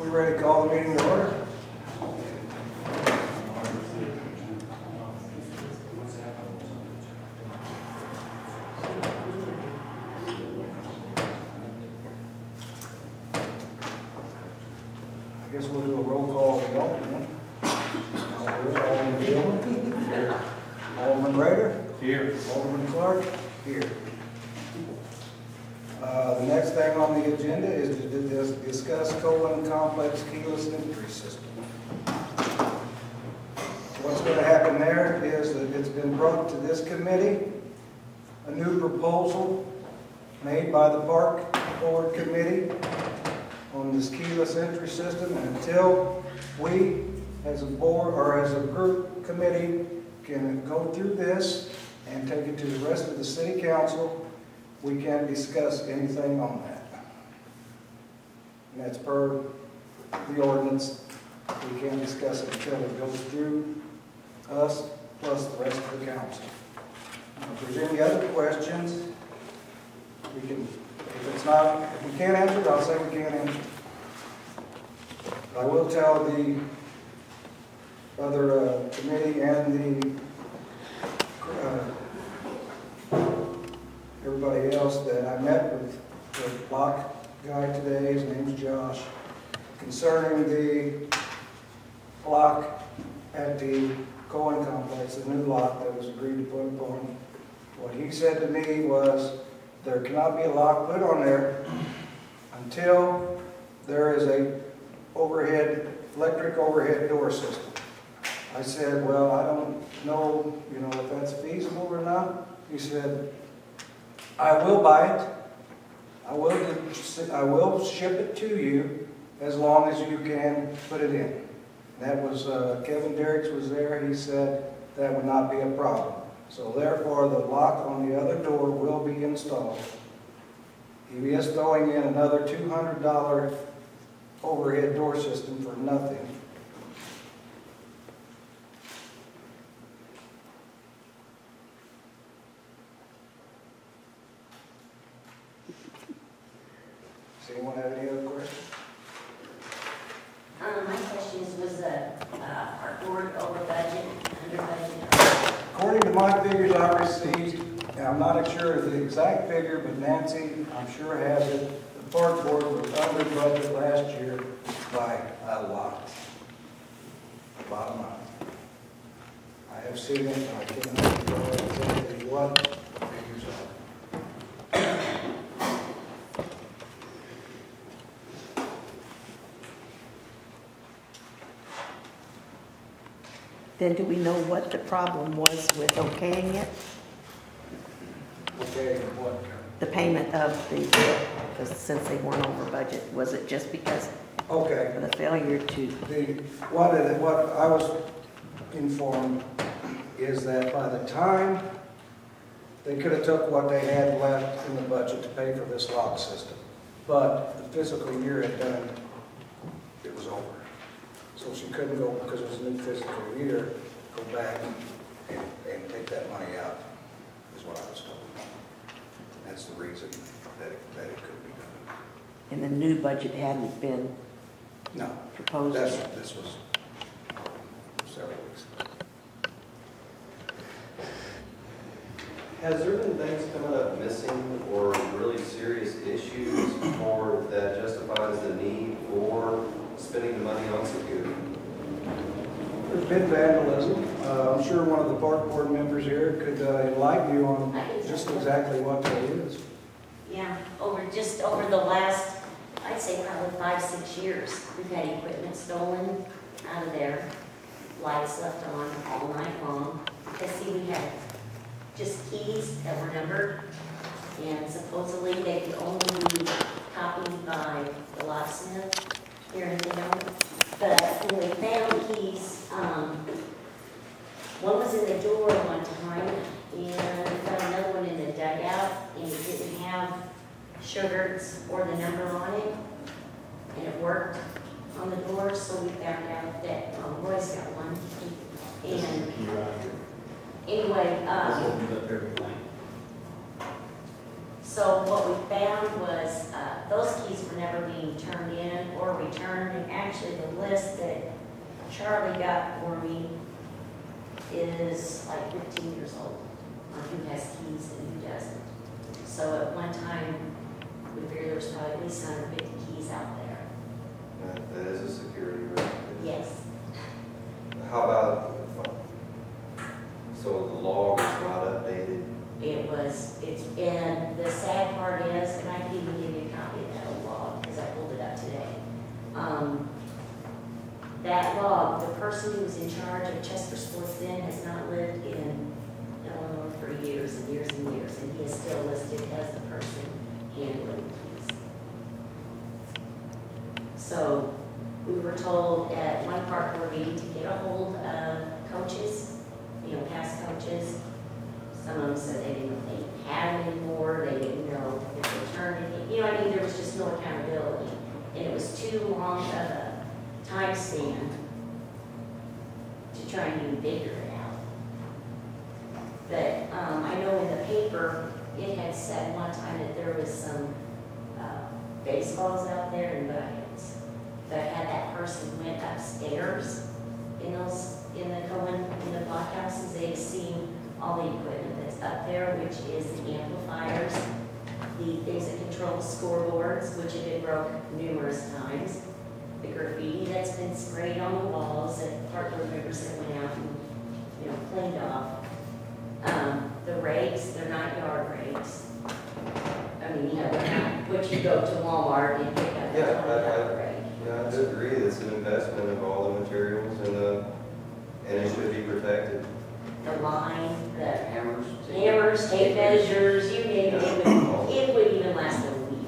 We ready to call the meeting to order? I guess we'll do a roll call of the alternate. Alderman Gilman. Here. Alderman Rader. Here. Alderman Clark. Here. The next thing on the agenda is to discuss Colon Complex keyless entry system. What's going to happen there is that it's been brought to this committee, a new proposal made by the Park Board Committee on this keyless entry system, and until we as a board or as a group committee can go through this and take it to the rest of the city council, we can't discuss anything on that. And that's per the ordinance. We can't discuss it until it goes through us plus the rest of the council. If there's any other questions, we can, if it's not, if we can't answer it, I'll say we can't answer it. But I will tell the other committee and the everybody else that I met with the lock guy today, his name's Josh, concerning the lock at the Cohen Complex, the new lock that was agreed to put upon. What he said to me was there cannot be a lock put on there until there is a electric overhead door system. I said, well, I don't know, if that's feasible or not. He said, I will buy it. I will ship it to you as long as you can put it in. That was, Kevin Derricks was there. He said that would not be a problem. So therefore, the lock on the other door will be installed. He is throwing in another $200 overhead door system for nothing. Does anyone have any other questions? My question is, was the park board over budget, under budget? According to my figures I received, and I'm not sure of the exact figure, but Nancy, I'm sure has it, the park board was under budget last year by a lot. Bottom line. I have seen it, and I can't remember exactly what the figures are. Then do we know what the problem was with okaying it? Okay, what? The payment of the bill, because since they weren't over budget, was it just because Okay. of the failure to? What I was informed is that by the time they could have took what they had left in the budget to pay for this lock system, but the fiscal year had done, it was over. So she couldn't go, because it was a new fiscal year, go back and take that money out, is what I was told. That's the reason that it could be done. And the new budget hadn't been No, proposed yet? this was several weeks ago. Has there been things coming up missing or really serious issues or that justifies the need for spending the money on security? There's been vandalism. I'm sure one of the park board members here could enlighten you on just exactly what that is. Yeah, over the last, I'd say probably 5-6 years, we've had equipment stolen out of there, lights left on all night long. Because see, we had just keys that were numbered, and supposedly they could only be copied by the locksmith here in town. But when we found keys, one was in the door one time, and we found another one in the dugout, and it didn't have Sugar's or the number on it, and it worked on the door, so we found out that Roy's got one. And anyway, so what we found was those keys were never being turned in or returned. And actually, the list that Charlie got for me is like 15 years old, on who has keys and who doesn't. So at one time, we figured there was probably at least 150 keys out there. That is a security risk. Yes. How about, so the log is not updated? And the sad part is, and I can even give you a copy of that old log, because I pulled it up today. That log, the person who was in charge of Chester Sports then has not lived in Illinois for years and years and years, and he is still listed as the person handling keys. So we were told at one park board meeting to get a hold of coaches, past coaches. Some of them said they didn't know if they had them anymore, they didn't know if they turned it. There was just no accountability. And it was too long of a time span to try and even figure it out. But I know in the paper, it had said one time that there was some baseballs out there and buckets. But had that person went upstairs in the blockhouses, they'd seen all the equipment that's up there, which is the amplifiers, the things that control the scoreboards, which have been broke numerous times, the graffiti that's been sprayed on the walls that park board members that went out and, cleaned off. The rakes, they're not yard rakes. They're not what you go to Walmart and pick up Yeah, a $20 rake. Yeah, I do agree, it's an investment of all the materials and it should be protected. The line, the Hammers. tape measures, you name it, it would even last a week.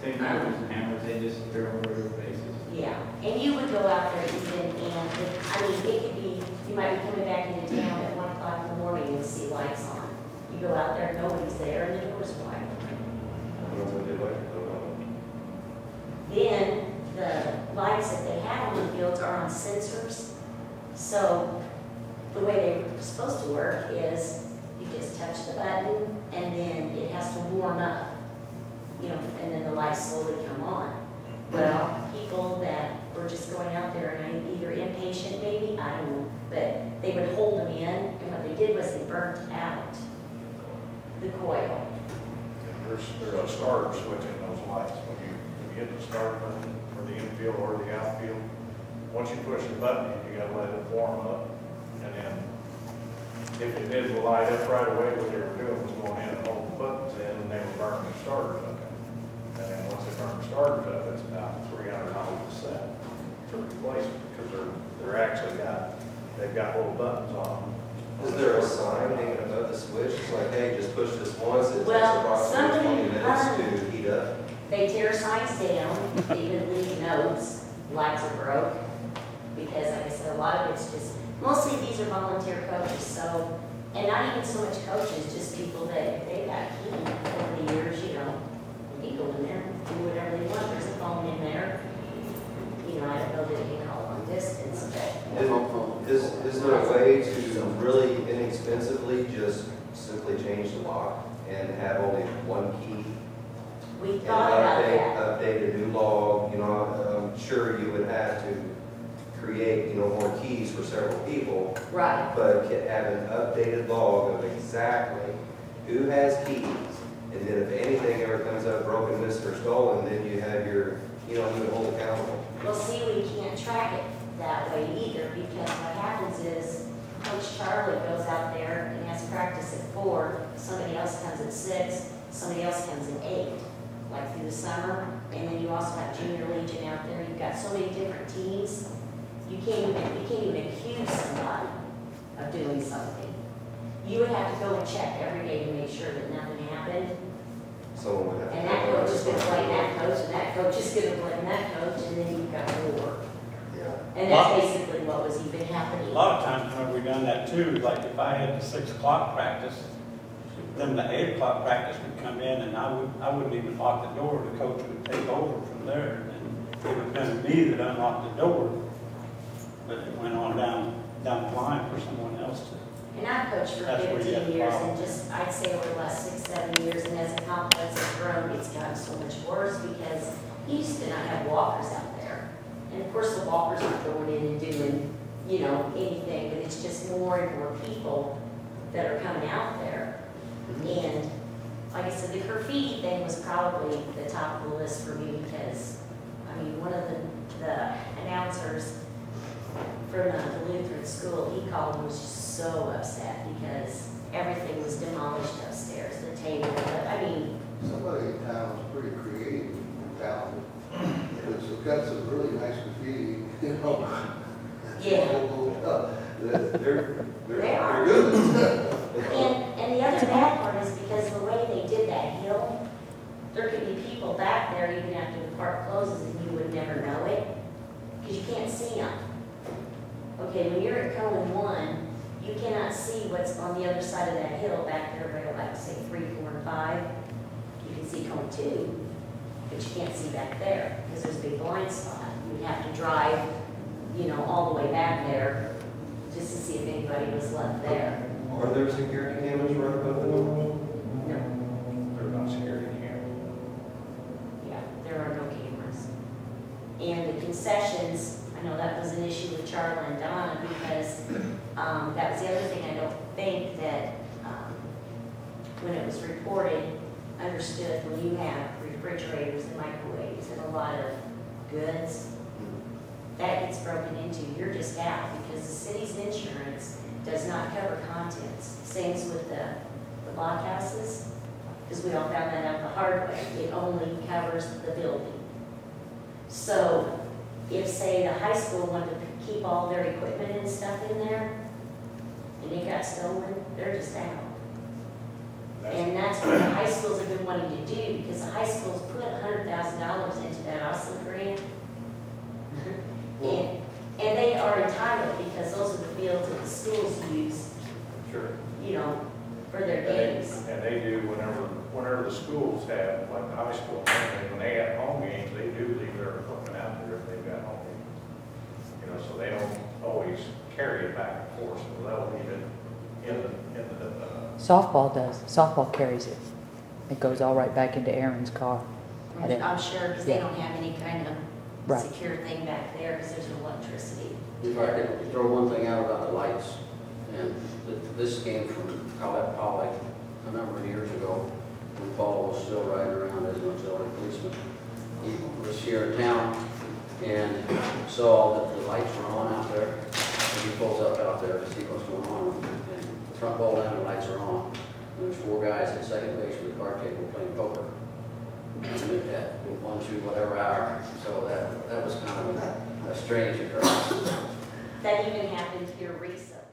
Tape measures and hammers, they disappear on a regular basis. Yeah, and you would go out there even, and it could be, you might be coming back into town at 1 o'clock in the morning and see lights on. You go out there, nobody's there, and the door's wide open. Then, the lights that they have on the fields are on sensors. So, the way they're supposed to work is you just touch the button and then it has to warm up, and then the lights slowly come on. Well, people that were just going out there and either impatient maybe, I don't know, but they would hold them in, and what they did was they burnt out the coil. There's a starter switch in those lights. When you hit the start button for the infield or the outfield, once you push the button, you gotta let it warm up. And then if it did light up right away, what they were doing was going in and holding the buttons in, and they were burning the starters up. And then once they burn the starters up, it's about $300 a set to replace it, because they're actually they've got little buttons on them. Is there a sign hanging above the switch? It's like, hey, just push this once, it takes Well, approximately 20 minutes somebody- to heat up. They tear signs down, they even leave notes, lights are broke, because like I said, a lot of it's just, mostly these are volunteer coaches, so, and not even so much coaches, just people that, if they got key over the years, you go in there, do whatever they want, there's a phone in there. I don't know that they can call long distance, but. Is there a way to really inexpensively just simply change the lock and have only one key? We And thought about that. update a new log, I'm sure you would have to create, more keys for several people, Right. but have an updated log of exactly who has keys, and then if anything ever comes up broken, missed, or stolen, then you have you can hold accountable. Well, see, we can't track it that way either, because what happens is Coach Charlie goes out there and has practice at 4, somebody else comes at 6, somebody else comes at 8, like through the summer, and then you also have Junior Legion out there, you've got so many different teams, you can't even accuse somebody of doing something. You would have to go and check every day to make sure that nothing happened. Someone would have to. And that coach is gonna blame that coach, and that coach is gonna blame that coach, and then you've got war. Yeah. And that's basically what was even happening. A lot of times when we've done that too, like if I had the 6 o'clock practice, then the 8 o'clock practice would come in and I wouldn't even lock the door, the coach would take over from there. And it would have been me that unlocked the door, but it went on down the line for someone else to. And I've coached for That's where you 15 have the years, problem. and just, I'd say over the last 6, 7 years, and as the complex has grown, it's gotten so much worse, because he used to not have walkers out there. And of course, the walkers aren't going in and doing, you know, anything, but it's just more and more people that are coming out there. And like I said, the graffiti thing was probably the top of the list for me because, I mean, one of the announcers from the Lutheran school, he called and was just so upset because everything was demolished upstairs, the table, I mean. Somebody in town was pretty creative and talented. It's got some really nice graffiti, you know. Yeah. They're good. And the other bad part is because the way they did that hill, there could be people back there even after the park closes and you would never know it, because you can't see them. Okay, when you're at Cohen 1, you cannot see what's on the other side of that hill back there by like say 3, 4, and 5. You can see Cohen 2, but you can't see back there because there's a big blind spot. You'd have to drive, you know, all the way back there just to see if anybody was left there. Are there security cameras right above the door? No. They're not security cameras. Yeah, there are no cameras. And the concessions, I know that was an issue with Charlie and Donna because that was the other thing I don't think that when it was reported, understood when you have refrigerators and microwaves and a lot of goods, that gets broken into, you're just out because the city's insurance does not cover contents. Same with the blockhouses, because we all found that out the hard way. It only covers the building. So if, say, the high school wanted to keep all their equipment and stuff in there, and it got stolen, they're just out. And that's what the high schools have been wanting to do, because the high schools put $100,000 into that OSLA grant. And they are entitled, because those are the fields that the schools use, Sure. you know, for their games. And they do whenever the schools have, like the high school, when they have home games, they do leave their equipment out there if they've got home games. You know, so they don't always carry it back and forth, so they'll leave it in the Softball does. Softball carries it. It goes all right back into Aaron's car. I'm sure, because they Yeah. don't have any kind of Right. secure thing back there, because there's no electricity. If I could throw one thing out about the lights, and this came from Colette Pollock a number of years ago, when Paul was still riding around as an auxiliary policeman. He was here in town and saw that the lights were on out there, and he pulls up out there to see what's going on, and the front ball down, the lights are on. And there's 4 guys at second base with a card table playing poker. And at 1, 2, whatever hour, so that was kind of a strange occurrence. That even happened here recently.